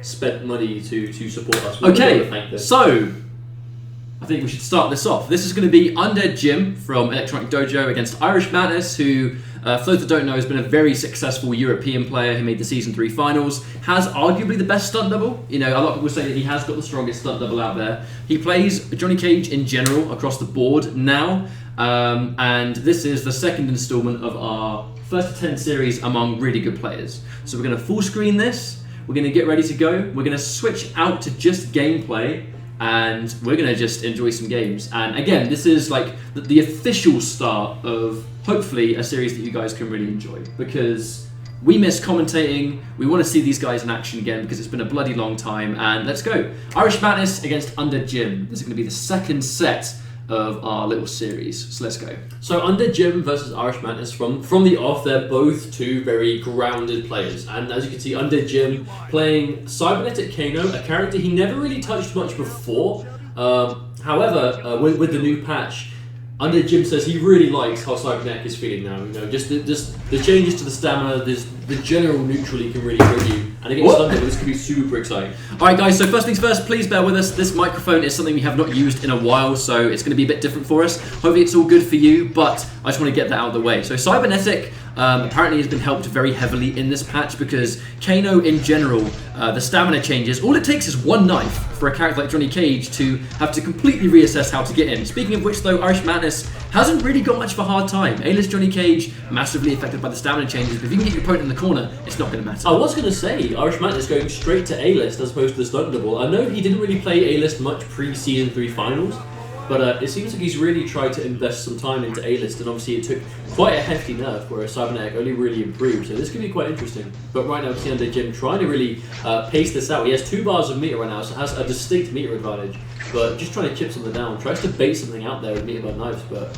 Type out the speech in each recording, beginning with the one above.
spent money to support us. Okay, so I think we should start this off. This is going to be UndeadJim from Electronic Dojo against IrishMantis, who, for those that don't know, has been a very successful European player. He made the Season 3 finals, has arguably the best stunt double. You know, a lot of people say that he has got the strongest stunt double out there. He plays Johnny Cage in general across the board now, and this is the second installment of our first to 10 series among really good players. So we're going to full screen this, we're going to get ready to go, we're going to switch out to just gameplay, and we're going to just enjoy some games. And again, this is like the official start of hopefully a series that you guys can really enjoy, because we miss commentating. We want to see these guys in action again because it's been a bloody long time. And let's go. IrishMantis against UndeadJim. This is going to be the second set of our little series. So let's go. So UndeadJim versus IrishMantis, from the off, they're both two very grounded players. And as you can see, UndeadJim playing Cybernetic Kano, a character he never really touched much before. However, with the new patch, UndeadJim says he really likes how Cybernetic is feeling now. You know, just the changes to the stamina, the general neutral he can really bring you. And against Thunder, this could be super exciting. Alright guys, so first things first, please bear with us. This microphone is something we have not used in a while, so it's going to be a bit different for us. Hopefully it's all good for you, but I just want to get that out of the way. So Cybernetic apparently has been helped very heavily in this patch because Kano in general, the stamina changes. All it takes is one knife for a character like Johnny Cage to have to completely reassess how to get in. Speaking of which though, IrishMantis hasn't really got much of a hard time. A-list Johnny Cage, massively affected by the stamina changes, but if you can get your opponent in the corner, it's not going to matter. I was going to say, IrishMantis going straight to A-list as opposed to the stunt double. I know he didn't really play A-list much pre-Season 3 finals, but it seems like he's really tried to invest some time into A-list, and obviously it took quite a hefty nerf, whereas Cybernetic only really improved, so this could be quite interesting. But right now we see UndeadJim trying to really pace this out. He has 2 bars of meter right now, so has a distinct meter advantage, but just trying to chip something down. Tries to bait something out there with meter bar knives, but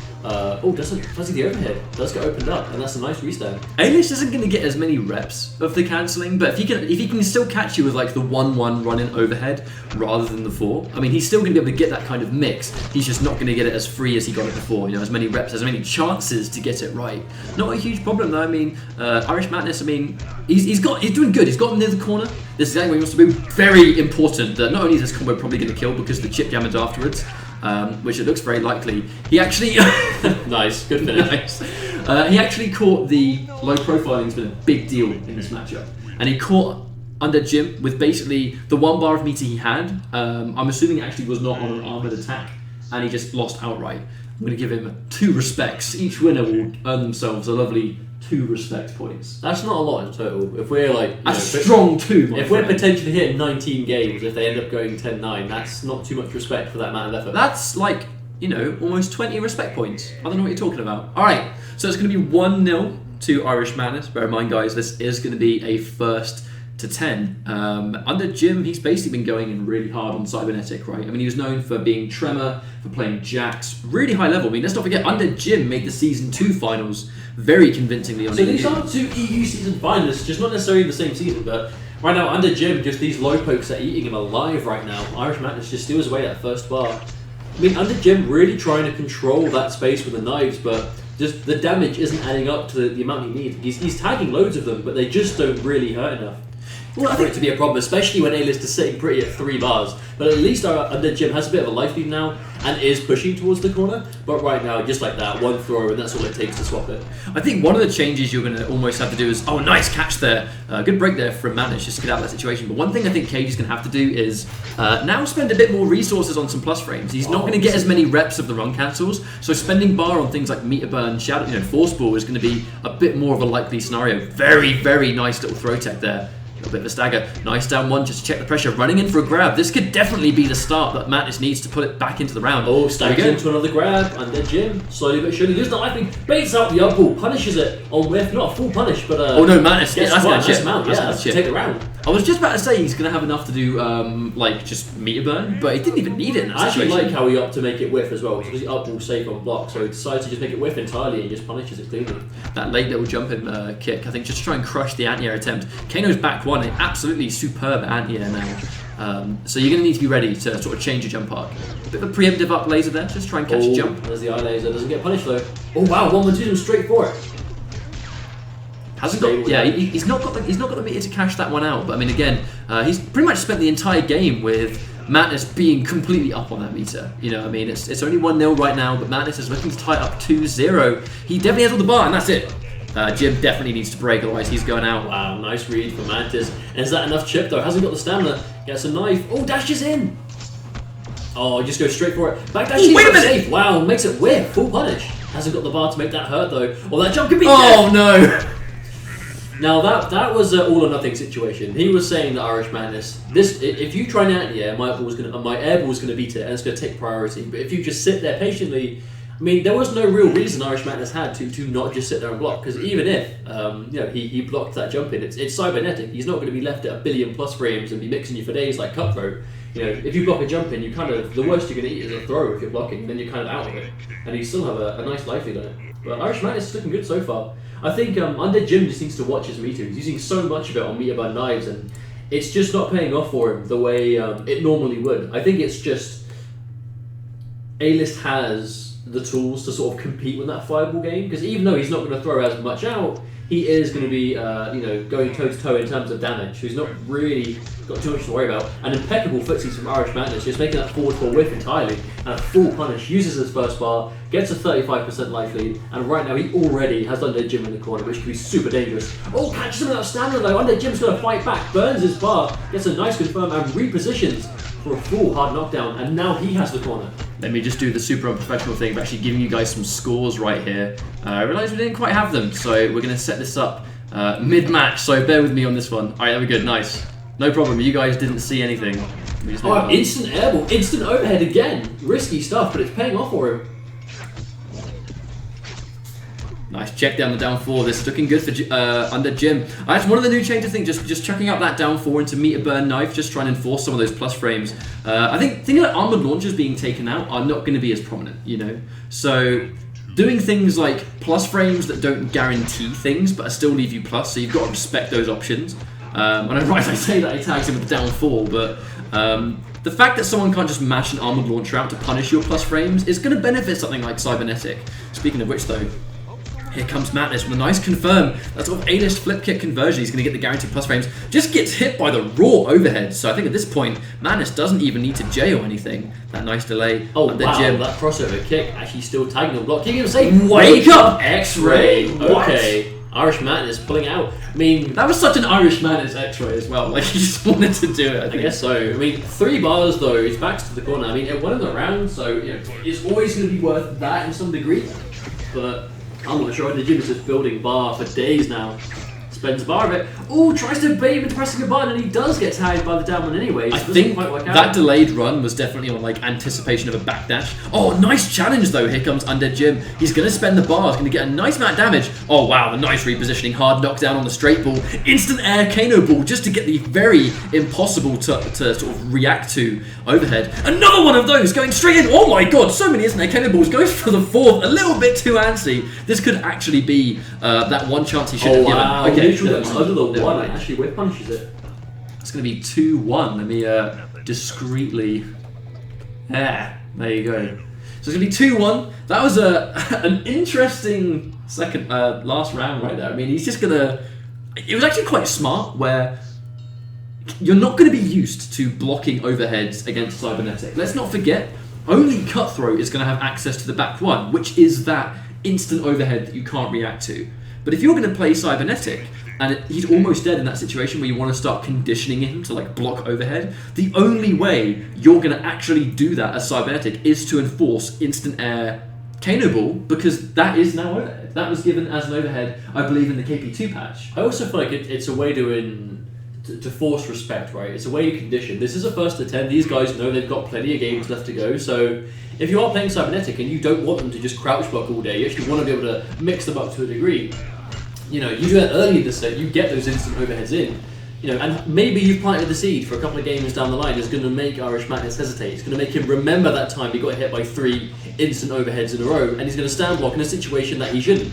doesn't fancy the overhead. Does get opened up, and that's a nice restand. A-list isn't going to get as many reps of the cancelling, but if he can still catch you with like the 1-1 running overhead rather than the 4, I mean, he's still going to be able to get that kind of mix. He's just not going to get it as free as he got it before. You know, as many reps, as many chances to get it right. Not a huge problem though. I mean, IrishMantis, I mean, he's doing good. He's gotten near the corner. This is exactly what he wants to be. Very important that not only is this combo probably going to kill because the chip damage afterwards, which it looks very likely. He actually nice, good finish. Nice. He actually caught the low profiling. Has been a big deal in this matchup, and he caught UndeadJim with basically the 1 bar of meter he had. I'm assuming it actually was not on an armored attack, and he just lost outright. I'm going to give him 2 respects. Each winner will earn themselves a lovely 2 respect points. That's not a lot in total. If we're like a strong 2, if we're potentially hitting 19 games, if they end up going 10-9, that's not too much respect for that amount of effort. That's like, you know, almost 20 respect points. I don't know what you're talking about. All right, so it's going to be 1-0 to IrishMantis. Bear in mind, guys, this is going to be a first to 10. UndeadJim, he's basically been going in really hard on Cybernetic, right? I mean, he was known for being Tremor, for playing Jax, really high level. I mean, let's not forget, UndeadJim made the Season 2 finals very convincingly on So these are 2 EU season finalists, just not necessarily the same season, but right now, UndeadJim, just these low pokes are eating him alive right now. IrishMantis just steals away that first bar. I mean, UndeadJim really trying to control that space with the knives, but just the damage isn't adding up to the amount he needs. He's tagging loads of them, but they just don't really hurt enough. Well, I think it to be a problem, especially when A-list is sitting pretty at 3 bars. But at least our UndeadJim has a bit of a life lead now and is pushing towards the corner. But right now, just like that, 1 throw and that's all it takes to swap it. I think one of the changes you're going to almost have to do is, nice catch there. Good break there from Mantis just to get out of that situation. But one thing I think Cage is going to have to do is now spend a bit more resources on some plus frames. He's not going to get as many reps of the run cancels. So spending bar on things like meter burn, shadow, force ball is going to be a bit more of a likely scenario. Very, very nice little throw tech there. A bit of a stagger. Nice down 1 just to check the pressure. Running in for a grab. This could definitely be the start that Mantis needs to put it back into the round. Oh, staggers into another grab. UndeadJim, slowly but surely, uses the life, baits out the up ball, punishes it on whiff. Not a full punish, but oh no, Mantis, that's going to chip. That's take the round. I was just about to say he's going to have enough to do like just meter burn, but he didn't even need it in that I actually situation. like how he opted to make it whiff as well, because the up ball safe on block, so he decides to just make it whiff entirely and just punishes it cleanly. That late little jumping kick, I think, just to try and crush the anti-air attempt. Kano's back 1, an absolutely superb anti-air now. So you're going to need to be ready to sort of change your jump arc. A bit of a preemptive up laser there, just try and catch a jump. There's the eye laser, doesn't get punished though. Oh wow, 1-1-2 straight for it. Hasn't got, yeah, he's not got the meter to cash that one out. But I mean, again, he's pretty much spent the entire game with Madness being completely up on that meter. You know, I mean, it's only 1-0 right now, but Madness is looking to tie up 2-0. He definitely has all the bar, and that's it. Jim definitely needs to break, otherwise he's going out. Wow, nice read from Mantis. And is that enough chip though? Hasn't got the stamina. Gets a knife. Oh, dashes in. Oh, just goes straight for it. Back dash. Wait a minute. Safe. Wow, makes it whiff. Full punish. Hasn't got the bar to make that hurt though. Or that jump could be. Oh no. Now that was an all or nothing situation. He was saying that Irish Madness, if you try and out in the air, my air ball was gonna beat it, and it's gonna take priority. But if you just sit there patiently, I mean, there was no real reason Irish Madness had to not just sit there and block. Because even if he blocked that jump in, it's cybernetic. He's not going to be left at 1 billion plus frames and be mixing you for days like Cutthroat. You know, if you block a jump in, you kind of the worst you're going to eat is a throw if you're blocking. Then you're kind of out of it, and you still have a nice life lead on it. But Irish Madness is looking good so far. I think UndeadJim just needs to watch his meter. He's using so much of it on meter by knives, and it's just not paying off for him the way it normally would. I think it's just A-List has the tools to sort of compete with that fireball game, because even though he's not going to throw as much out, he is going to be going toe to toe in terms of damage. So he's not really got too much to worry about. And impeccable footsies from Irish Madness, just making that forward for a whiff entirely, and a full punish, uses his first bar, gets a 35% life lead, and right now he already has UndeadJim in the corner, which could be super dangerous. Oh, catches him without stamina though. UndeadJim's going to fight back, burns his bar, gets a nice confirm, and repositions for a full hard knockdown, and now he has the corner. Let me just do the super unprofessional thing of actually giving you guys some scores right here. I realised we didn't quite have them, so we're going to set this up mid-match, so bear with me on this one. Alright, there we go, nice. No problem, you guys didn't see anything. Oh, instant airball, instant overhead again. Risky stuff, but it's paying off for him. Nice check down the down 4. This is looking good for UndeadJim. That's one of the new changes. I think just chucking out that down 4 into meter burn knife, just trying to enforce some of those plus frames. I think things like armored launchers being taken out are not going to be as prominent, you know. So doing things like plus frames that don't guarantee things but still leave you plus, so you've got to respect those options. And I'm right, I say that he tags him with the down 4, but the fact that someone can't just mash an armored launcher out to punish your plus frames is going to benefit something like Cybernetic. Speaking of which, though. Here comes Madness with a nice confirm. That sort of A-list flip kick conversion. He's going to get the guaranteed plus frames. Just gets hit by the raw overhead. So I think at this point, Madness doesn't even need to J or anything. That nice delay. Oh, wow. Jim. That crossover kick actually still tagging the block. Keeping him safe. Wake up, X-Ray. What? Okay. Irish Madness pulling out. I mean, that was such an Irish Madness X-ray as well. Like, he just wanted to do it. I guess so. I mean, 3 bars though. His back's to the corner. I mean, it won in the round, so it's always going to be worth that in some degree. But I'm not sure. UndeadJim is just building bar for days now. Spends bar of it. Oh, tries to bait him into pressing a button, and he does get tagged by the down one anyway. So I think that delayed run was definitely on like anticipation of a backdash. Oh, nice challenge though. Here comes UndeadJim. He's going to spend the bar. He's going to get a nice amount of damage. Oh wow, the nice repositioning, hard knockdown on the straight ball. Instant air Kano ball just to get the very impossible to sort of react to overhead. Another one of those going straight in. Oh my god, so many instant air Kano balls. Goes for the 4th. A little bit too antsy. This could actually be that one chance he should have given. Okay. Under the 1 actually whip punishes it. It's going to be 2-1. Let me discreetly. There you go. So it's going to be 2-1. That was an interesting second last round right there. I mean, he's just going to. It was actually quite smart where you're not going to be used to blocking overheads against Cybernetic. Let's not forget, only Cutthroat is going to have access to the back 1, which is that instant overhead that you can't react to. But if you're going to play Cybernetic, and he's almost dead in that situation where you want to start conditioning him to like block overhead, the only way you're going to actually do that as Cybernetic is to enforce instant air Kano ball, because that is now overhead. That was given as an overhead, I believe, in the KP2 patch. I also feel like it's a way to force respect, right? It's a way to condition. This is a first to 10. These guys know they've got plenty of games left to go, so if you are playing Cybernetic and you don't want them to just crouch block all day, you actually want to be able to mix them up to a degree. You know, you do that early in the set, you get those instant overheads in. You know, and maybe you've planted the seed for a couple of games down the line is going to make Irish Madness hesitate. It's going to make him remember that time he got hit by 3 instant overheads in a row, and he's going to stand block in a situation that he shouldn't.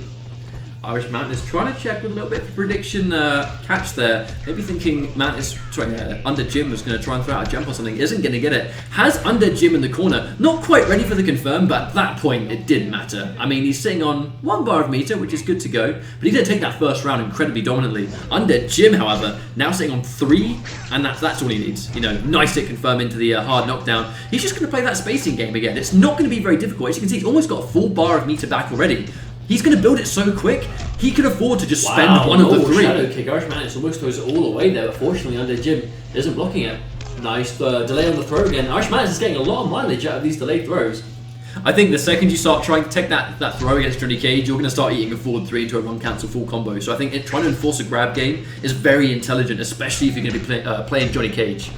Irish Mantis trying to check with a little bit of prediction catch there. Maybe thinking Mantis, UndeadJim was going to try and throw out a jump or something. Isn't going to get it. Has UndeadJim in the corner. Not quite ready for the confirm, but at that point it didn't matter. I mean, he's sitting on 1 bar of meter, which is good to go. But he did take that first round incredibly dominantly. UndeadJim, however, now sitting on 3, and that's all he needs. You know, nice hit confirm into the hard knockdown. He's just going to play that spacing game again. It's not going to be very difficult. As you can see, he's almost got a full bar of meter back already. He's going to build it so quick, he can afford to just spend one of the 3. Shadow kick. IrishMantis almost throws it all away there, but fortunately UndeadJim isn't blocking it. Nice delay on the throw again. IrishMantis is getting a lot of mileage out of these delayed throws. I think the second you start trying to take that throw against Johnny Cage, you're going to start eating a forward 3 into a run cancel full combo. So I think trying to enforce a grab game is very intelligent, especially if you're going to be playing Johnny Cage.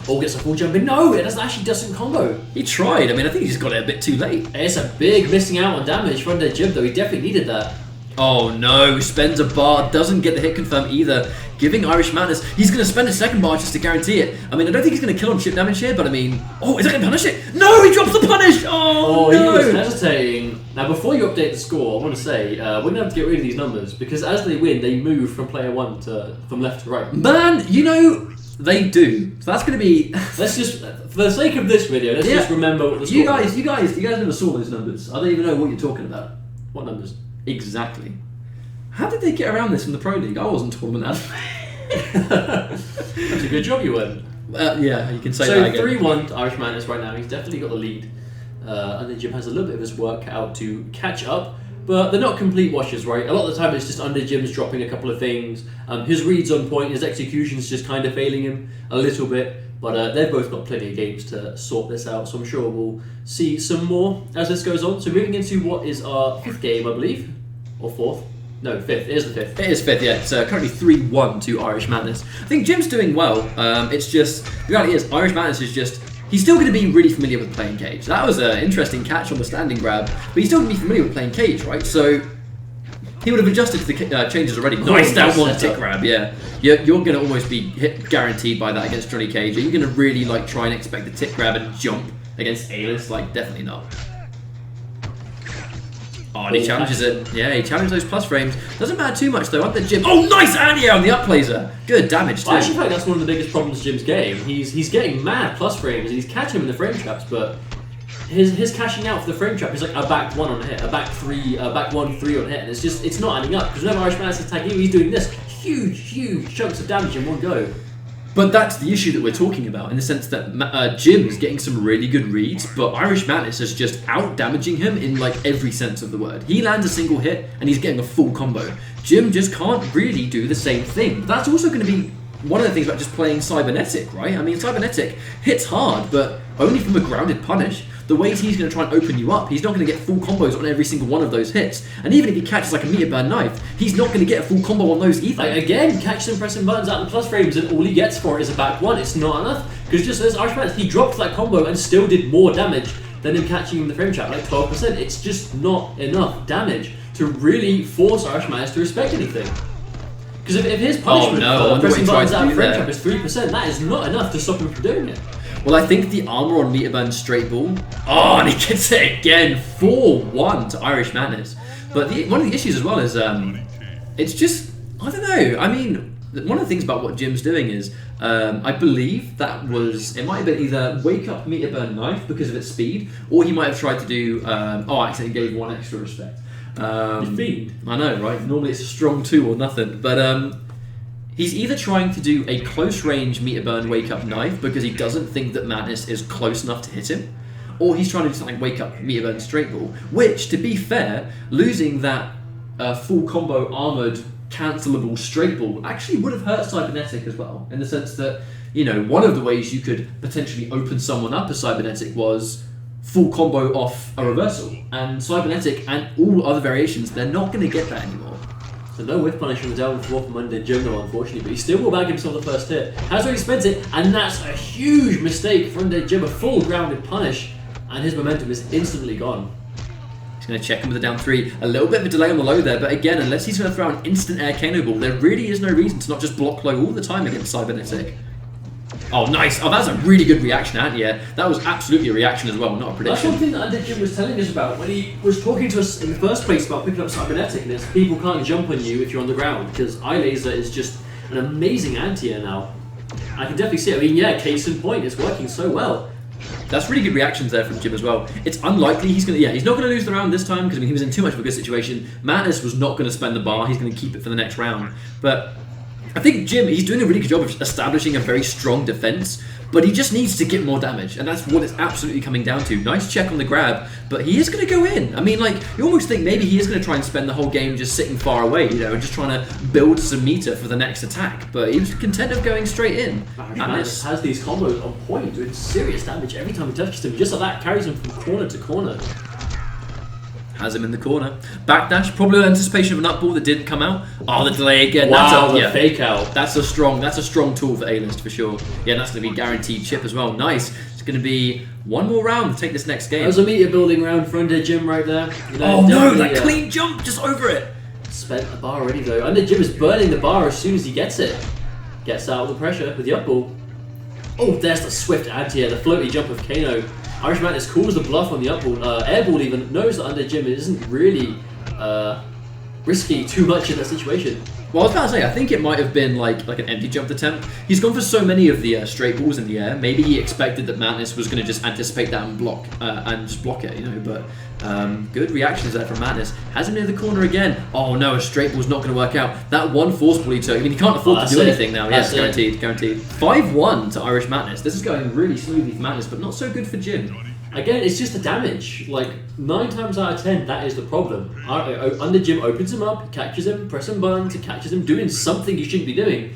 Oh, gets a full jump in. No, it doesn't combo. He tried. I mean, I think he just got it a bit too late. It's a big missing out on damage from UndeadJim, though. He definitely needed that. Oh no, spends a bar, doesn't get the hit confirm either. Giving IrishMantis, he's going to spend a second bar just to guarantee it. I mean, I don't think he's going to kill on chip damage here, but I mean... Oh, is that going to punish it? No, he drops the punish! Oh, no! He was hesitating. Now, before you update the score, I want to say, we're going to have to get rid of these numbers, because as they win, they move from player 1 from left to right. Man, you know... They do. So that's going to be... Let's just, for the sake of this video, let's just remember what the score is. You guys never saw those numbers. I don't even know what you're talking about. What numbers? Exactly. How did they get around this in the Pro League? I wasn't tournament admin. That's a good job you went. Yeah, you can say that again. So 3-1 to IrishMantis right now. He's definitely got the lead. UndeadJim has a little bit of his work out to catch up. But they're not complete washes, right? A lot of the time it's just UndeadJim's dropping a couple of things. His read's on point, his execution's just kind of failing him a little bit. But they've both got plenty of games to sort this out, so I'm sure we'll see some more as this goes on. So moving into what is our 5th game, I believe. Or 4th? No, 5th. It is the 5th. It is 5th, yeah. It's currently 3-1 to IrishMantis. I think Jim's doing well. It's just, the reality is, IrishMantis is just... He's still going to be really familiar with playing Cage. That was an interesting catch on the standing grab, but he's still going to be familiar with playing Cage, right? So he would have adjusted to the changes already. Nice down one tick grab, yeah. You're going to almost be hit guaranteed by that against Johnny Cage. Are you going to really try and expect the tick grab and jump against A-list? Definitely not. Oh, and he challenges it. Yeah, he challenged those plus frames. Doesn't matter too much though. UndeadJim. Oh, nice anti-air on the up laser. Good damage too. I actually think that's one of the biggest problems Jim's game. He's getting mad plus frames and he's catching him in the frame traps, but his cashing out for the frame trap is like a back 1 on a hit, a back 1, 3 on a hit, and it's not adding up because whenever IrishMantis is tagging him, he's doing this huge chunks of damage in one go. But that's the issue that we're talking about, in the sense that Jim is getting some really good reads, but IrishMantis is just out-damaging him in every sense of the word. He lands a single hit, and he's getting a full combo. Jim just can't really do the same thing. But that's also going to be one of the things about just playing Cybernetic, right? I mean, Cybernetic hits hard, but only from a grounded punish. The way he's going to try and open you up, he's not going to get full combos on every single one of those hits. And even if he catches a meter burn knife, he's not going to get a full combo on those either. Again, catching and pressing buttons out of the plus frames, and all he gets for it is a back 1. It's not enough. Because just as IrishMantis, he dropped that combo and still did more damage than him catching him in the frame trap, 12%. It's just not enough damage to really force IrishMantis to respect anything. Because if his punishment for pressing buttons out of the frame trap is 3%, that is not enough to stop him from doing it. Well, I think the armor on Meterburn straight ball. Oh, and he gets it again. 4-1 to IrishMantis. But one of the issues as well is it's just, I don't know. I mean, one of the things about what Jim's doing is I believe it might have been either wake up Meterburn knife because of its speed, or he might have tried to do, I accidentally gave 1 extra respect. Fiend. I know, right? Normally it's a strong 2 or nothing. But he's either trying to do a close range meter burn wake up knife because he doesn't think that Mantis is close enough to hit him, or he's trying to do something wake up meter burn straight ball, which, to be fair, losing that full combo armored cancelable straight ball actually would have hurt Cybernetic as well, in the sense that, one of the ways you could potentially open someone up as Cybernetic was full combo off a reversal, and Cybernetic and all other variations, they're not going to get that anymore. So no whiff punish from the down 4 from UndeadJim though, unfortunately, but he still will bag himself the first hit. Has already spent it, and that's a huge mistake for UndeadJim, a full grounded punish, and his momentum is instantly gone. He's going to check him with a down 3. A little bit of a delay on the low there, but again, unless he's going to throw an instant air Kano ball, there really is no reason to not just block low all the time against Cybernetic. Oh, nice. Oh, that's a really good reaction, Anti-Air. That was absolutely a reaction as well, not a That's prediction. one thing that UndeadJim was telling us about when he was talking to us in the first place about picking up Cybernetic, and it's people can't jump on you if you're on the ground, because Eye Laser is just an amazing anti-air now. I can definitely see it. I mean, yeah, case in point, it's working so well. That's really good reactions there from Jim as well. It's unlikely he's he's not going to lose the round this time because I mean he was in too much of a good situation. Madness was not going to spend the bar. He's going to keep it for the next round. But I think Jim, he's doing a really good job of establishing a very strong defense, but he just needs to get more damage, and that's what it's absolutely coming down to. Nice check on the grab, but he is going to go in. I mean, like, you almost think maybe he is going to try and spend the whole game just sitting far away, you know, and just trying to build some meter for the next attack, but he was content of going straight in. Madness has these combos on point, doing serious damage every time he touches him. Just like that, carries him from corner to corner. Has him in the corner. Backdash, probably with anticipation of an up ball that didn't come out. Oh, the delay again. Wow, that's the fake out. That's a strong tool for A-list for sure. Yeah, that's going to be guaranteed chip as well. Nice. It's going to be one more round to take this next game. That was a meter building round for UndeadJim right there. You know, oh no, that clean jump just over it. Spent the bar already though. UndeadJim is burning the bar as soon as he gets it. Gets out of the pressure with the up ball. Oh, there's the swift anti-air, the floaty jump of Kano. IrishMantis calls the bluff on the up ball. Airball even knows that UndeadJim isn't really risky too much in that situation. Well, I was about to say, I think it might have been like an empty jump attempt. He's gone for so many of the straight balls in the air. Maybe he expected that Madness was going to just anticipate that and just block it, you know. But good reactions there from Madness. Has him near the corner again. Oh no, a straight ball's not going to work out. That one force ball he took. I mean, he can't afford to do anything now. Yes, guaranteed. 5-1 to IrishMantis. This is going really smoothly for Madness, but not so good for Jim. Again, it's just the damage. Like, 9 times out of 10, that is the problem. UndeadJim opens him up, catches him, pressing buttons, it catches him doing something he shouldn't be doing.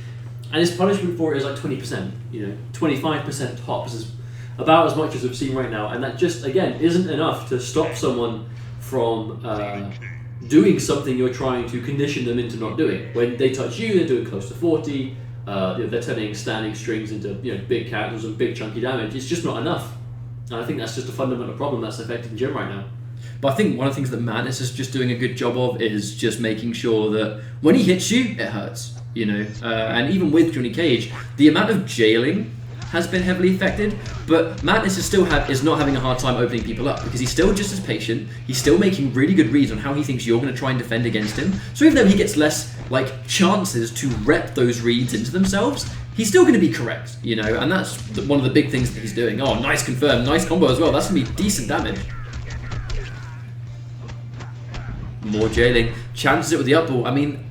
And his punishment for it is like 20%, you know, 25% tops is about as much as we've seen right now. And that just, again, isn't enough to stop someone from doing something you're trying to condition them into not doing. When they touch you, they're doing close to 40, they're turning standing strings into, you know, big counters and big chunky damage. It's just not enough. And I think that's just a fundamental problem that's affecting Jim right now. But I think one of the things that Madness is just doing a good job of is just making sure that when he hits you, it hurts, you know. And even with Johnny Cage, the amount of jailing has been heavily affected, but Madness is not having a hard time opening people up because he's still just as patient. He's still making really good reads on how he thinks you're going to try and defend against him. So even though he gets less like chances to rep those reads into themselves, he's still going to be correct, you know, and that's one of the big things that he's doing. Oh, nice confirm, nice combo as well. That's going to be decent damage. More jailing. Chances it with the up ball. I mean,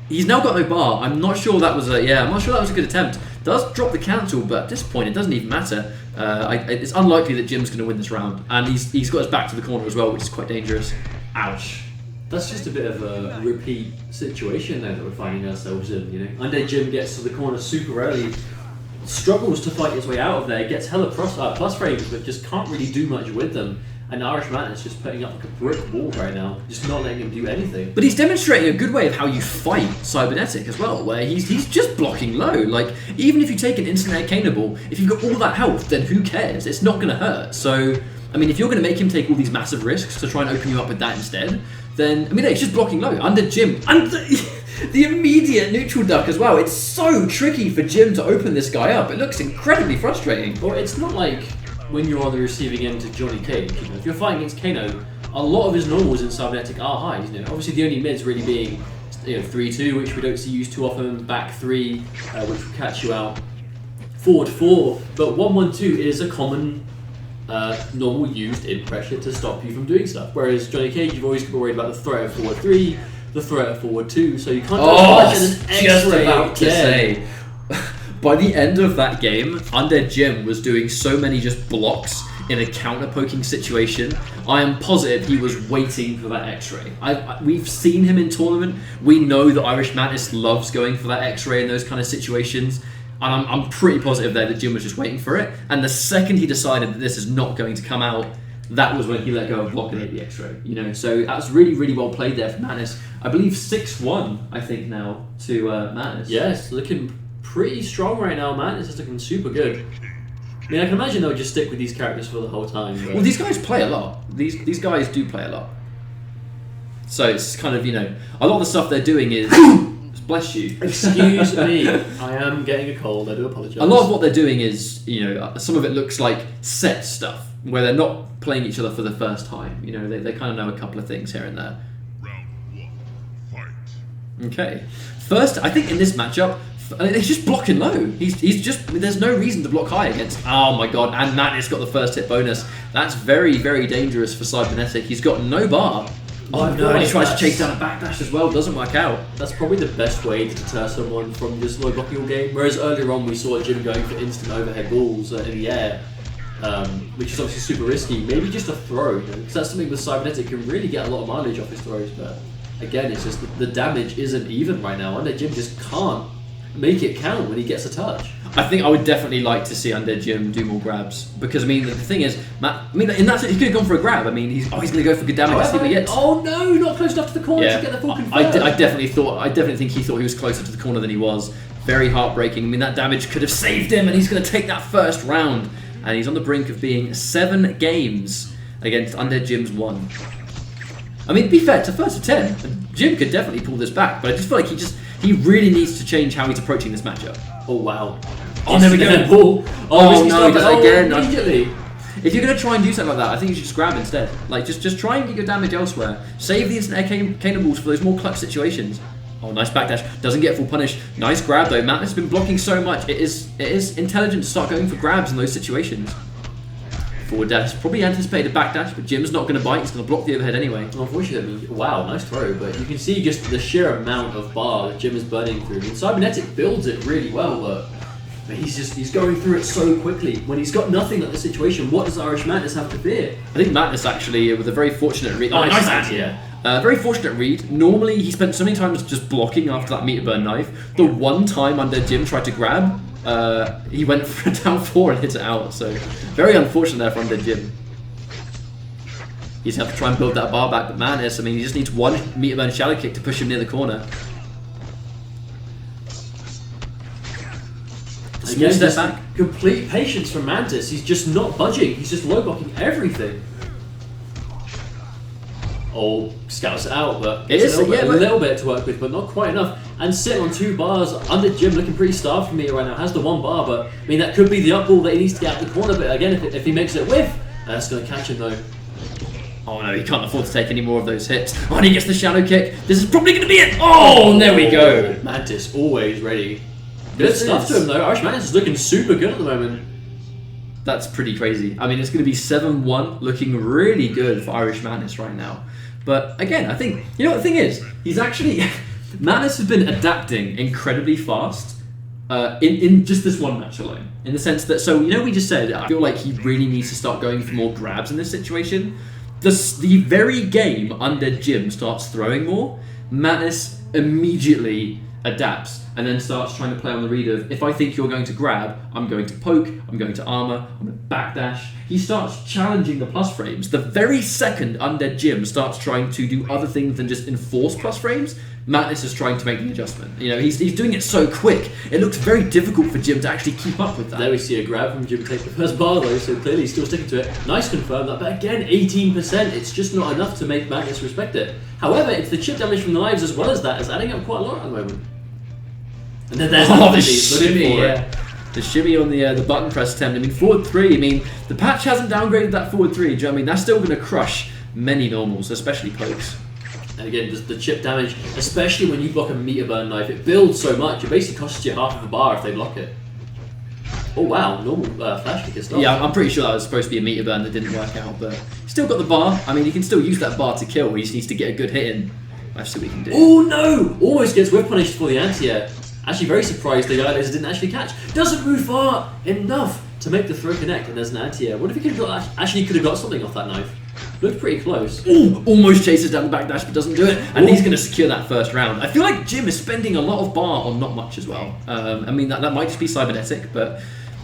he's now got no bar. I'm not sure that was a good attempt. Does drop the cancel, but at this point it doesn't even matter. It's unlikely that Jim's going to win this round, and he's got his back to the corner as well, which is quite dangerous. Ouch. That's just a bit of a repeat situation now that we're finding ourselves in, you know. UndeadJim gets to the corner super early, struggles to fight his way out of there, gets hella plus frames, but just can't really do much with them. And IrishMantis just putting up like a brick wall right now, just not letting him do anything. But he's demonstrating a good way of how you fight Cybernetic as well, where he's just blocking low. Like, even if you take an instant air cannonball, if you've got all that health, then who cares? It's not going to hurt. So, I mean, if you're going to make him take all these massive risks to try and open you up with that instead, then, I mean, it's just blocking low. UndeadJim, and the immediate neutral duck as well. It's so tricky for Jim to open this guy up. It looks incredibly frustrating. Well, it's not like when you're on the receiving end to Johnny Cage. You know, if you're fighting against Kano, a lot of his normals in Cybernetic are high. You know, obviously the only mids really being 3-2, which we don't see used too often, back 3, which will catch you out, forward 4, but 1-1-2 is a common normal used in pressure to stop you from doing stuff. Whereas Johnny Cage, you've always got to worry about the threat of forward 3, the threat of forward 2, so you can't touch much and an X-ray about to say. By the end of that game, UndeadJim was doing so many just blocks in a counter-poking situation. I am positive he was waiting for that X-ray. We've seen him in tournament. We know that IrishMantis loves going for that X-ray in those kind of situations. And I'm pretty positive there that Jim was just waiting for it. And the second he decided that this is not going to come out, that was when he let go of block and hit the X-ray. You know, so that was really, really well played there for Madness. I believe 6-1, I think, now to Madness. Yes, looking pretty strong right now, man. This is looking super good. I mean, I can imagine they'll just stick with these characters for the whole time. But... Well, these guys play a lot. These guys do play a lot. So it's kind of, you know, a lot of the stuff they're doing is bless you. Excuse me, I am getting a cold. I do apologise. A lot of what they're doing is, some of it looks like set stuff where they're not playing each other for the first time. They kind of know a couple of things here and there. Round 1, fight. Okay. First, I think in this matchup, he's just blocking low. He's just, there's no reason to block high against. Oh my god, and Mattis got the first hit bonus. That's very, very dangerous for Cybernetic. He's got no bar. Oh no, he tries to chase down a backdash as well, doesn't work out. That's probably the best way to deter someone from just low blocking all game. Whereas earlier on we saw Jim going for instant overhead balls in the air, which is obviously super risky. Maybe just a throw, because that's something with Cybernetic can really get a lot of mileage off his throws. But again, it's just the damage isn't even right now. UndeadJim just can't make it count when he gets a touch. I think I would definitely like to see UndeadJim do more grabs, because the thing is, in that sense, he could have gone for a grab. He's going to go for good damage. See what he gets. Oh no, not close enough to the corner to get the full confirm. I definitely think he thought he was closer to the corner than he was. Very heartbreaking. That damage could have saved him, and he's going to take that first round, and he's on the brink of being 7 games against UndeadJim's 1. To be fair, to first of 10, Jim could definitely pull this back, but I just feel like he really needs to change how he's approaching this matchup. Oh wow. Oh, there we go. Ball. Oh no, he does it again. Immediately. If you're going to try and do something like that, I think you should just grab instead. Just try and get your damage elsewhere. Save the instant air cannonballs for those more clutch situations. Oh, nice backdash. Doesn't get full punish. Nice grab though. Matt has been blocking so much. It is intelligent to start going for grabs in those situations. Forward dash. Probably anticipated a backdash, but Jim's not going to bite. He's going to block the overhead anyway. Unfortunately, wow, nice throw, but you can see just the sheer amount of bar that Jim is burning through. Cybernetic builds it really well, but he's going through it so quickly. When he's got nothing at the situation, what does IrishMantis have to fear? I think Mattis actually, with a very fortunate read. Oh, nice anti-air. Very fortunate read. Normally, he spent so many times just blocking after that meter burn knife. The one time UndeadJim tried to grab, he went for a down 4 and hit it out. So, very unfortunate there for UndeadJim. He's have to try and build that bar back, but Mantis, he just needs one meter burn shadow kick to push him near the corner. Small step back. Complete patience from Mantis. He's just not budging. He's just low blocking everything. Oh, scouts it out, but it is a little bit to work with, but not quite enough. And sitting on 2 bars, UndeadJim looking pretty starved for me right now. Has the 1 bar, but that could be the up ball that he needs to get out the corner. But again, if he makes it whiff, that's going to catch him though. Oh no, he can't afford to take any more of those hits. Oh, and he gets the shadow kick. This is probably going to be it. Oh, and there we go. Mantis always ready. Good stuff to him though. IrishMantis is looking super good at the moment. That's pretty crazy. It's going to be 7-1, looking really good for IrishMantis right now. But again, I think, what the thing is? He's actually... Mantis has been adapting incredibly fast in just this one match alone. In the sense that, we just said, I feel like he really needs to start going for more grabs in this situation. The very game UndeadJim starts throwing more, Mantis immediately adapts and then starts trying to play on the read of, if I think you're going to grab, I'm going to poke, I'm going to armor, I'm going to backdash. He starts challenging the plus frames. The very second UndeadJim starts trying to do other things than just enforce plus frames, Mattis is trying to make the adjustment. He's doing it so quick, it looks very difficult for Jim to actually keep up with that. There we see a grab from Jim take the first bar though, so clearly he's still sticking to it. Nice confirm that, but again, 18%, it's just not enough to make Mattis respect it. However, it's the chip damage from the lives as well as that is adding up quite a lot at the moment. And then there's the shimmy, the shimmy on the button press attempt. Forward 3, the patch hasn't downgraded that forward 3, do you know what I mean? That's still going to crush many normals, especially pokes. And again, just the chip damage, especially when you block a meter burn knife, it builds so much, it basically costs you half of a bar if they block it. Oh wow, normal flash kick is not. Yeah, I'm pretty sure that was supposed to be a meter burn that didn't work out, but still got the bar. He can still use that bar to kill, he just needs to get a good hit in. That's what we can do. Oh no! Almost gets whip punished for the anti-air. Actually very surprised the guy didn't actually catch. Doesn't move far enough to make the throw connect, and there's an anti-air. What if he could have got something off that knife? Looked pretty close. Ooh, almost chases down the backdash but doesn't do it, and he's going to secure that first round. I feel like Jim is spending a lot of bar on not much as well. That might just be Cybernetic, but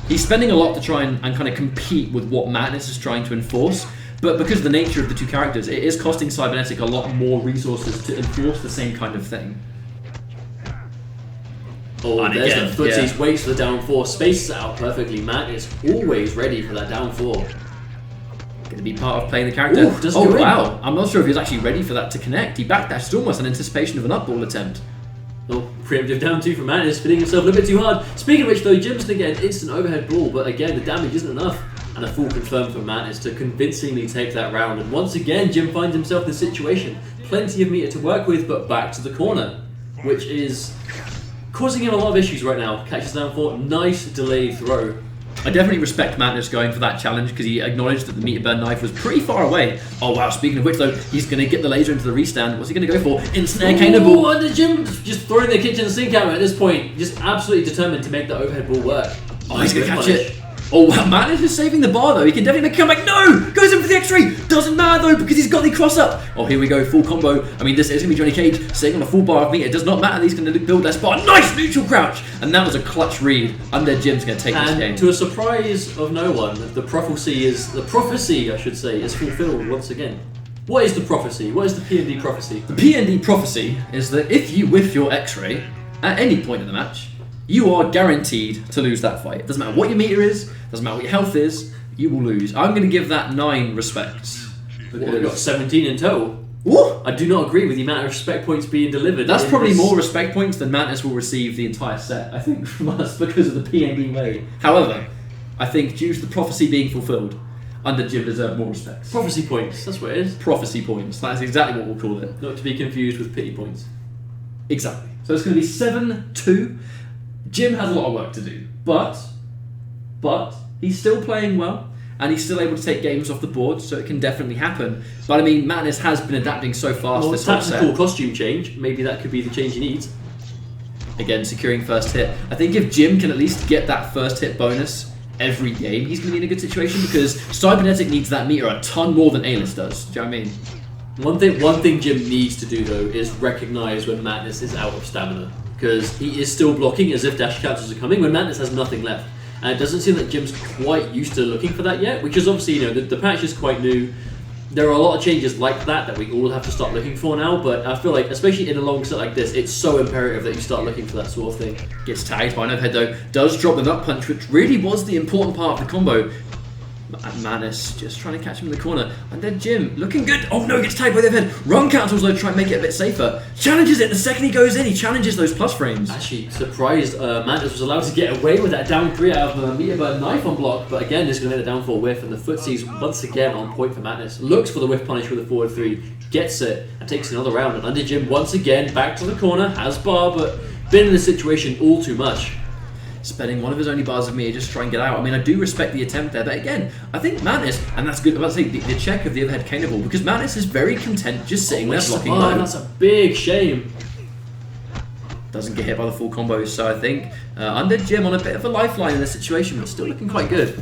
he's spending a lot to try and kind of compete with what Madness is trying to enforce. But because of the nature of the 2 characters, it is costing Cybernetic a lot more resources to enforce the same kind of thing. Oh, and there's the footsies, waits for the down 4, spaces it out perfectly. Matt is always ready for that down 4. Going to be part of playing the character. Ooh, wow, I'm not sure if he was actually ready for that to connect. He backdashed almost in anticipation of an up ball attempt. Oh, preemptive down 2 from Mantis, spinning himself a little bit too hard. Speaking of which though, Jim's going to get an instant overhead ball, but again, the damage isn't enough. And a full confirm for Mantis to convincingly take that round. And once again, Jim finds himself in this situation. Plenty of meter to work with, but back to the corner, which is causing him a lot of issues right now. Catches down 4, nice delayed throw. I definitely respect Mantis going for that challenge because he acknowledged that the meter burn knife was pretty far away. Oh wow, speaking of which though, he's going to get the laser into the restand. What's he going to go for? Instant air cannonball. UndeadJim just throwing the kitchen sink at him at this point. Just absolutely determined to make the overhead ball work. Oh, he's going to catch it. Oh wow, Mantis is saving the bar though. He can definitely make a comeback. No! Goes in for the X-ray. Doesn't matter though because he's got the cross up. Oh, here we go. Full combo. I mean, this is going to be Johnny Cage sitting on a full bar of meter. It does not matter. He's going to build that bar. Nice neutral crouch. And that was a clutch read. UndeadJim's going to take this game. And to a surprise of no one, the prophecy, I should say, is fulfilled once again. What is the prophecy? What is the PND prophecy? The PND prophecy is that if you whiff your X-ray at any point in the match, you are guaranteed to lose that fight. It doesn't matter what your meter is, doesn't matter what your health is, you will lose. I'm going to give that 9 respects. Well, we've got 17 in total. What? I do not agree with the amount of respect points being delivered. That's probably more respect points than Mantis will receive the entire set, I think, from us because of the PND way. However, I think due to the prophecy being fulfilled, UndeadJim deserve more respect. Prophecy points, that's what it is. Prophecy points, that's exactly what we'll call it. Not to be confused with pity points. Exactly. So it's going to be 7-2. Jim has a lot of work to do, but he's still playing well, and he's still able to take games off the board, so it can definitely happen. But I mean, Mantis has been adapting so fast this whole set. Tactical costume change, maybe that could be the change he needs. Again, securing first hit. I think if Jim can at least get that first hit bonus every game, he's going to be in a good situation because Cybernetic needs that meter a ton more than A-List does. Do you know what I mean? One thing Jim needs to do though is recognise when Mantis is out of stamina. Because he is still blocking as if dash counters are coming when Mantis has nothing left. And it doesn't seem like Jim's quite used to looking for that yet, which is obviously, you know, the patch is quite new. There are a lot of changes like that we all have to start looking for now, but I feel like, especially in a long set like this, it's so imperative that you start looking for that sort of thing. Gets tagged by an overhead though, does drop the nut punch, which really was the important part of the combo. Mantis just trying to catch him in the corner. And then Jim looking good. Oh no, gets tagged by the overhead. Run counters though to try and make it a bit safer. Challenges it the second he goes in. He challenges those plus frames. Actually, surprised Mantis was allowed to get away with that down 3 out of the meter burn knife on block. But again, this is going to hit a down 4 whiff. And the footsie's once again on point for Mantis. Looks for the whiff punish with a forward 3. Gets it and takes another round. And UndeadJim once again back to the corner. Has bar, but been in this situation all too much. Spending one of his only bars of meter just to try and get out. I mean, I do respect the attempt there, but again, I think Mantis, and that's good, I'm about to say, the check of the overhead cannonball, because Mantis is very content just sitting there blocking low. That's a big shame. Doesn't get hit by the full combos, so I think UndeadJim on a bit of a lifeline in this situation, but still looking quite good.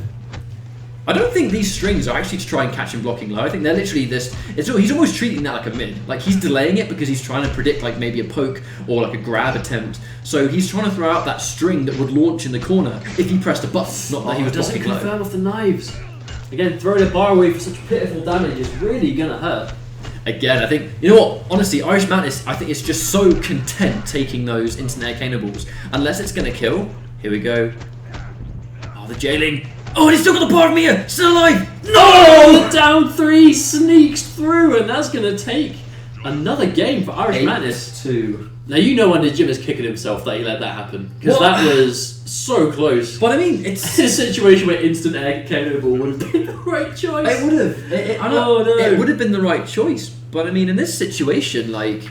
I don't think these strings are actually to try and catch him blocking low. I think they're literally this. He's almost treating that like a mid. Like he's delaying it because he's trying to predict like maybe a poke or like a grab attempt. So he's trying to throw out that string that would launch in the corner if he pressed a button. Not that he was doesn't blocking low. confirm off the knives. Again, throwing a bar away for such pitiful damage is really gonna hurt. Again, I think, you know what, honestly, IrishMantis, I think it's just so content taking those instant air cannonballs. Unless it's gonna kill. Here we go. Oh, the jailing. Oh, and he's still got the bar of meter! Still alive! No! The down 3 sneaks through, and that's going to take another game for IrishMantis. 8-2. Now, you know UndeadJim is kicking himself that he let that happen. Because that was so close. But I mean, it's a situation where instant air cannonball would have been the right choice. It would have. It would have been the right choice. But I mean, in this situation, like...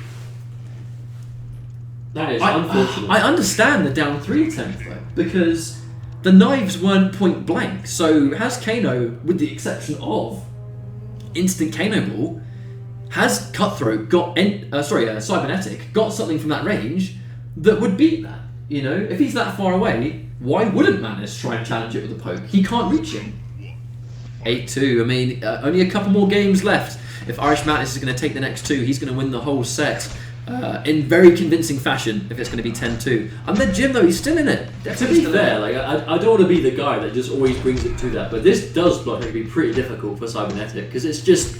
That is unfortunate. I understand the down 3 attempt, though, because... the knives weren't point blank, so has Kano, with the exception of instant Kano ball, has Cutthroat got Cybernetic got something from that range that would beat that? You know, if he's that far away, why wouldn't Mantis try and challenge it with a poke? He can't reach him. 8-2. I mean, only a couple more games left. If IrishMantis is going to take the next 2, he's going to win the whole set. In very convincing fashion, if it's going to be 10-2. UndeadJim though, he's still in it. To be fair, like I don't want to be the guy that just always brings it to that, but this does look like be pretty difficult for Cybernetic because it's just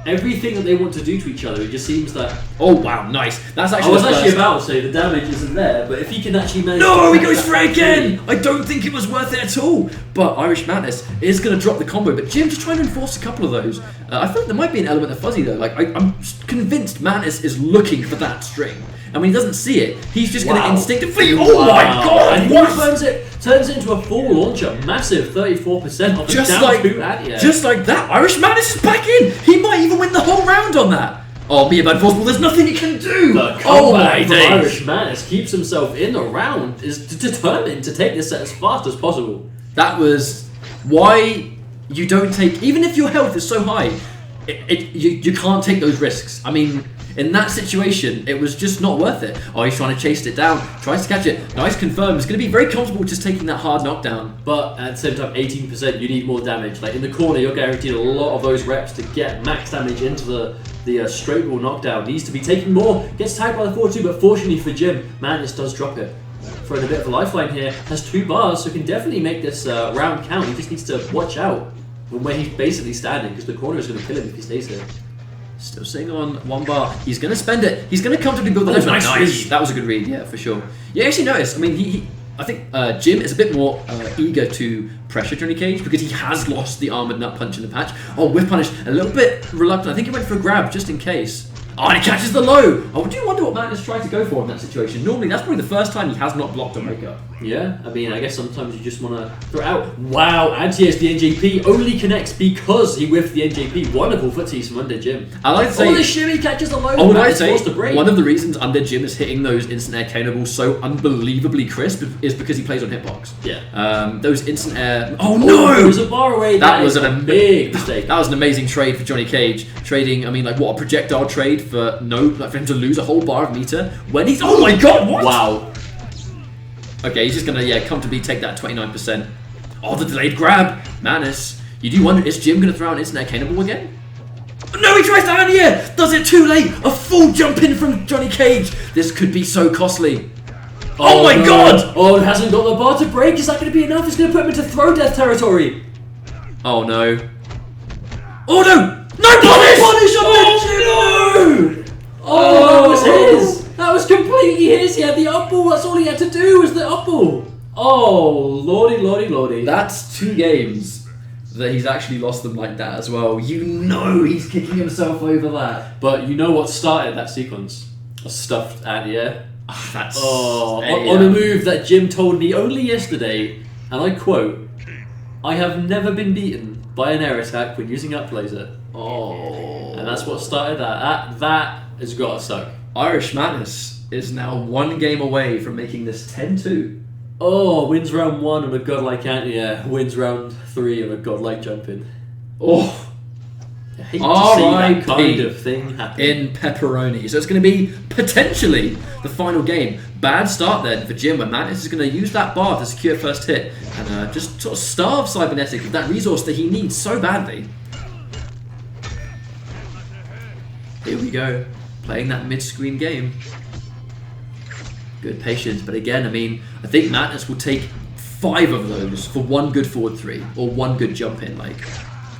everything that they want to do to each other. It just seems that. Oh wow, nice. That's actually. I was actually about to say the damage isn't there, but if he can actually manage. No, he goes for it again. I don't think it was worth it at all. But IrishMantis is going to drop the combo. But Jim just trying to enforce a couple of those. I think there might be an element of fuzzy though. Like I'm convinced Mantis is looking for that string, and when he doesn't see it, he's just going to Wow. instinctively. Oh my god! And What? he turns it into a full launcher, massive 34% off the Just down like, two anti-air. just like that, IrishMantis is back in. He might even win the whole round on that. Oh, be a bad force ball. There's nothing he can do. The Oh my comeback from days! IrishMantis keeps himself in the round, is determined to take this set as fast as possible. That was why you don't take, even if your health is so high, you can't take those risks. I mean, in that situation, it was just not worth it. Oh, he's trying to chase it down, tries to catch it. Nice confirm. It's going to be very comfortable just taking that hard knockdown. But at the same time, 18%, you need more damage. Like in the corner, you're guaranteed a lot of those reps to get max damage into the straight ball knockdown. Needs to be taking more. Gets tagged by the 4-2, but fortunately for Jim, Mantis does drop it. Throwing a bit of a lifeline here. Has 2 bars, so can definitely make this round count. He just needs to watch out from where he's basically standing, because the corner is going to kill him if he stays here. Still sitting on 1 bar. He's going to spend it. He's going to comfortably build the Oh, level. nice read. That was a good read, yeah, for sure. You actually noticed, I mean, I think Jim is a bit more eager to pressure Johnny Cage because he has lost the armored nut punch in the patch. Oh, whiff punish, a little bit reluctant. I think he went for a grab just in case. Oh, and he catches the low. I do wonder what Mantis tried to go for in that situation. Normally, that's probably the first time he has not blocked a makeup. Yeah, I mean, I guess sometimes you just want to throw it out. Wow, anti-airs the NJP, only connects because he whiffed the NJP. Wonderful footsies from UndeadJim. I like to say, the shimmy catches the low. I would like to Mantis say forced to break. one of the reasons UndeadJim is hitting those instant air cannonables so unbelievably crisp is because he plays on hitbox. Yeah. Those instant air. Oh Oh, no! it was a bar away. That Is was a big mistake. That was an amazing trade for Johnny Cage. Trading, I mean, like what a projectile trade for for him to lose a whole bar of meter when he's. Oh my god! What? Wow. Okay, he's just gonna comfortably take that 29%. Oh, the delayed grab, Mantis. You do wonder, is Jim gonna throw an instant air cannonball again? No, he tries to land here. Does it too late? A full jump in from Johnny Cage. This could be so costly. Oh my no. god! Oh, it hasn't got the bar to break. Is that going to be enough? It's going to put him into throw death territory. Oh no. Oh no! No punish! Oh no! Oh, that was his. That was completely his. He had the up ball. That's all he had to do was the up ball. Oh, lordy, lordy, lordy. That's 2 games that he's actually lost them like that as well. You know he's kicking himself over that. But you know what started that sequence? A stuffed anti-air. That's On a move that Jim told me only yesterday, and I quote, "I have never been beaten by an air attack when using up laser." Oh. And that's what started that. That has got to suck. IrishMantis is now 1 game away from making this 10-2. Oh, wins round 1 on a godlike anti-air, wins round 3 on a godlike jump-in. Oh. I hate to see that kind R.I.P. of thing happen. in pepperoni. So it's going to be potentially the final game. Bad start then for Jim, where Mantis is going to use that bar to secure first hit and just sort of starve Cybernetic with that resource that he needs so badly. Here we go, playing that mid-screen game. Good patience, but again, I mean, I think Mantis will take 5 of those for 1 good forward 3 or 1 good jump in. Like,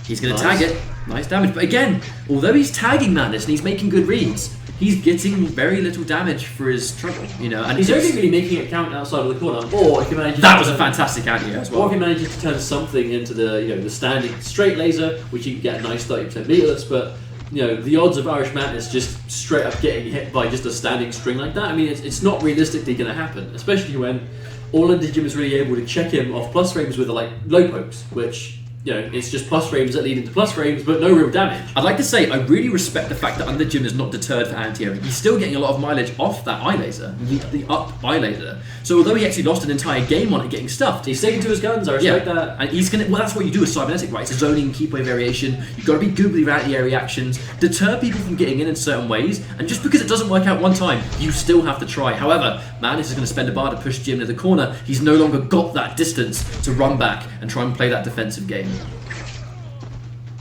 he's going to tag it. Nice damage. But again, although he's tagging Mantis and he's making good reads, he's getting very little damage for his trouble, you know. And He's only really making it count outside of the corner, or if he manages that was a fantastic anti-air as or well. if he manages to turn something into the the standing straight laser, which you can get a nice 30% meterless, but the odds of IrishMantis just straight up getting hit by just a standing string like that, I mean, it's not realistically going to happen, especially when all UndeadJim is really able to check him off plus frames with like low pokes, which it's just plus frames that lead into plus frames, but no real damage. I'd like to say I really respect the fact that UndeadJim is not deterred for anti-airing. He's still getting a lot of mileage off that eye laser, the up eye laser. So although he actually lost an entire game on it getting stuffed, He's sticking to his guns. I respect that. and he's gonna. Well, that's what you do with Cybernetic, right? It's a zoning, keep away variation. You've got to be good with your anti-air reactions, deter people from getting in certain ways, and just because it doesn't work out one time, you still have to try. However, Mantis is going to spend a bar to push Jim to the corner. He's no longer got that distance to run back and try and play that defensive game.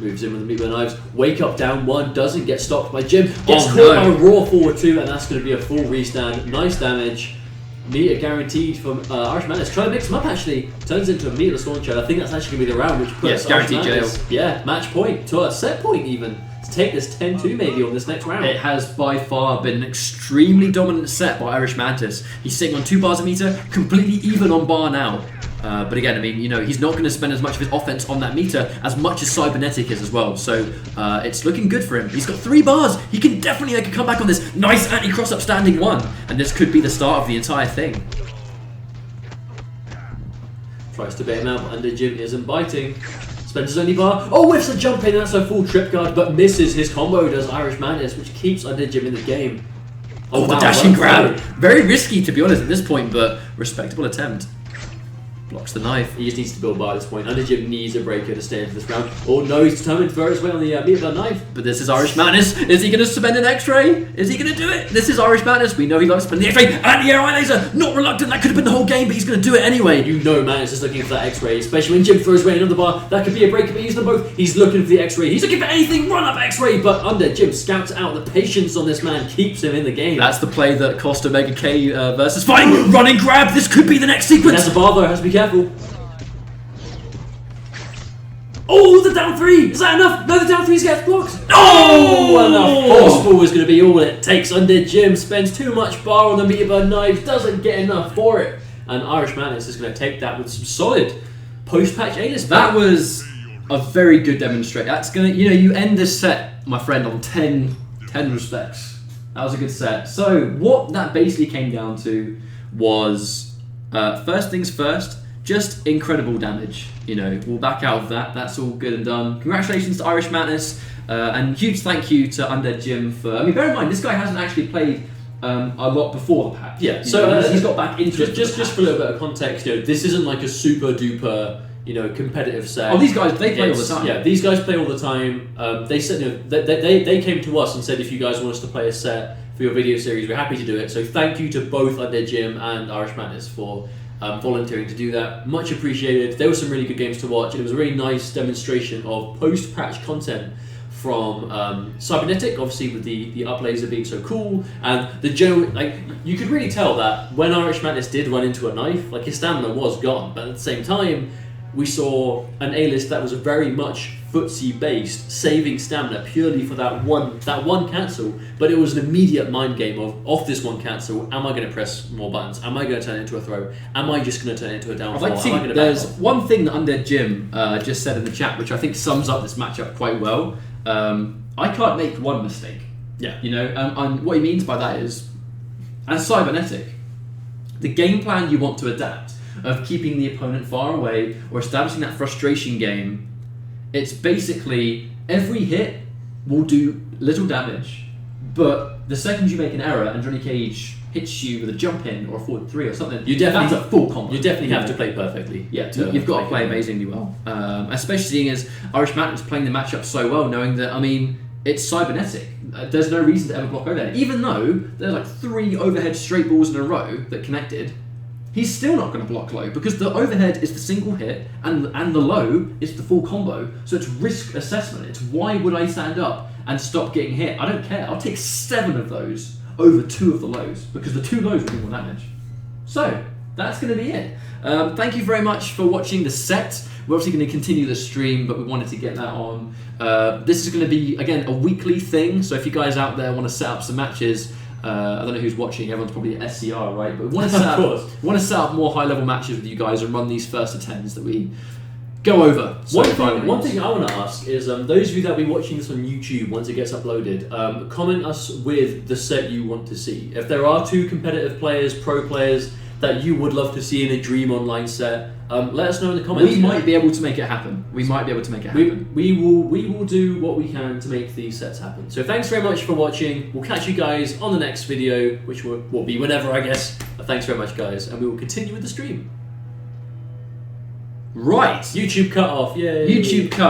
Moves in with the meat by knives. Wake up down 1, doesn't get stopped by Jim. Gets caught no. by a raw forward 2, and that's going to be a full restand. Nice damage. Meter guaranteed from IrishMantis. Trying to mix him up actually. Turns into a meterless launcher. I think that's actually going to be the round which puts guaranteed IrishMantis, yeah, match point to a set point even. To take this 10-2 maybe on this next round. It has by far been an extremely dominant set by IrishMantis. He's sitting on 2 bars a meter, completely even on bar now. But again, I mean, you know, he's not going to spend as much of his offense on that meter as much as Cybernetic is as well. So it's looking good for him. He's got 3 bars. He can definitely make a comeback on this. Nice anti-cross-up standing 1. And this could be the start of the entire thing. Tries to bait him out, but UndeadJim isn't biting. Spends his only bar. Oh, whiffs a jump in. That's a full trip guard, but misses his combo, does IrishMantis, which keeps UndeadJim in the game. Oh, the wow, dashing grab. Through. Very risky, to be honest, at this point, but respectable attempt. Blocks the knife. He just needs to build bar at this point. UndeadJim needs a breaker to stay into this round. Oh no, he's determined to throw his way on the meat of that knife. But this is IrishMantis. Is he going to spend an X-ray? Is he going to do it? This is IrishMantis. We know he loves spending the X-ray. And the air eye laser. Not reluctant. That could have been the whole game, but he's going to do it anyway. You know Mantis is looking for that X-ray, especially when Jim throws away another bar. That could be a breaker, but he's them both. He's looking for the X-ray. He's looking for anything. Run up X-ray. But UndeadJim scouts out. The patience on this man keeps him in the game. That's the play that cost Omega K versus Fighting. Running grab. This could be the next sequence. That's a bar though. Has to be careful. Oh, the down 3! Is that enough? No, the down 3 gets blocked. Oh, and the forceful is going to be all it takes. UndeadJim spends too much bar on the meat of her knife, doesn't get enough for it. And IrishMantis is going to take that with some solid post-patch A-list. That was a very good demonstration. That's going to, you know, you end this set, my friend, on 10 respects. That was a good set. So what that basically came down to was, first things first, just incredible damage. You know, we'll back out of that. That's all good and done. Congratulations to IrishMantis, and huge thank you to UndeadJim for. I mean, bear in mind this guy hasn't actually played a lot before the patch. Yeah, so he's got back into it. Just for a little bit of context, you know, this isn't like a super duper, you know, competitive set. Oh, these guys, they play all the time. Yeah, these guys play all the time. They said, you know, they came to us and said, if you guys want us to play a set for your video series, we're happy to do it. So thank you to both UndeadJim and IrishMantis for volunteering to do that. Much appreciated. There were some really good games to watch. It was a really nice demonstration of post-patch content from Cybernetic, obviously with the up laser being so cool, and the general, like, you could really tell that when IrishMantis did run into a knife, like, his stamina was gone, but at the same time we saw an A-list that was very much footsie based, saving stamina purely for that one cancel, but it was an immediate mind game of, off this one cancel, am I going to press more buttons? Am I going to turn it into a throw? Am I just going to turn it into a down? I'd like to see, there's one thing that UndeadJim just said in the chat, which I think sums up this matchup quite well. I can't make one mistake. Yeah. You know, and what he means by that is, as Cybernetic, the game plan you want to adapt of keeping the opponent far away or establishing that frustration game, it's basically every hit will do little damage, but the second you make an error and Johnny Cage hits you with a jump in or a forward 3 or something, that's a full combo. You definitely have to play perfectly. Yeah, you've got to play amazingly well. Especially seeing as IrishMantis playing the matchup so well, knowing that, I mean, it's Cybernetic. There's no reason to ever block overhead. Even though there's like 3 overhead straight balls in a row that connected, he's still not going to block low because the overhead is the single hit and the low is the full combo. So it's risk assessment. It's why would I stand up and stop getting hit? I don't care. I'll take 7 of those over 2 of the lows because the 2 lows will do more damage. So that's going to be it. Thank you very much for watching the set. We're obviously going to continue the stream, but we wanted to get that on. This is going to be, again, a weekly thing. So if you guys out there want to set up some matches, I don't know who's watching, everyone's probably at SCR, right? But we want to set up more high-level matches with you guys and run these first attempts that we go over. One thing I want to ask is, those of you that will be watching this on YouTube once it gets uploaded, comment us with the set you want to see. If there are 2 competitive players, pro players, that you would love to see in a Dream Online set, let us know in the comments. We might be able to make it happen. We will do what we can to make these sets happen. So thanks very much for watching. We'll catch you guys on the next video, which will be whenever, I guess. Thanks very much, guys, and we will continue with the stream. Right. YouTube cut off. Yay. YouTube cut.